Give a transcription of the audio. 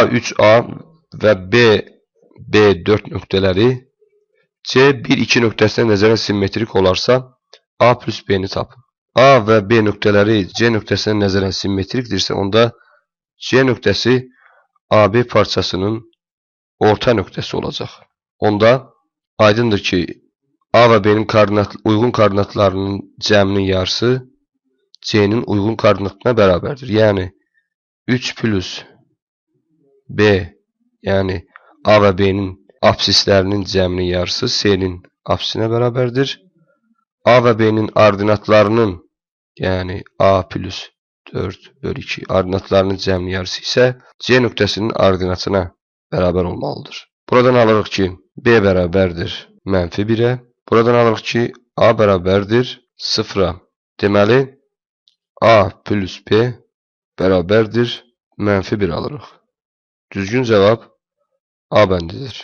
A3A və B4 nöqtələri C1-2 nöqtəsinə nəzərən simmetrik olarsa, A plus B-ni tapın. A və B nöqtələri C nöqtəsinə nəzərən simmetrikdirsə, onda C nöqtəsi AB parçasının orta nöqtəsi olacaq. Onda aydındır ki, A və B-nin uyğun koordinatlarının cəminin yarısı C-nin uyğun koordinatına bərabərdir. Yəni 3 plus B, yəni A və B-nin apsislərinin cəminin yarısı C-nin apsisinə bərabərdir. A və B-nin ordinatlarının, yəni A plus 4/2 ordinatlarının cəminin yarısı isə C nöqtəsinin ordinatına bərabər olmalıdır. Buradan alırıq ki, B bərabərdir -1-ə. Buradan alırıq ki, A bərabərdir 0-a. Deməli, A plus B bərabərdir -1 alırıq. Düzgün cavab A bəndidir.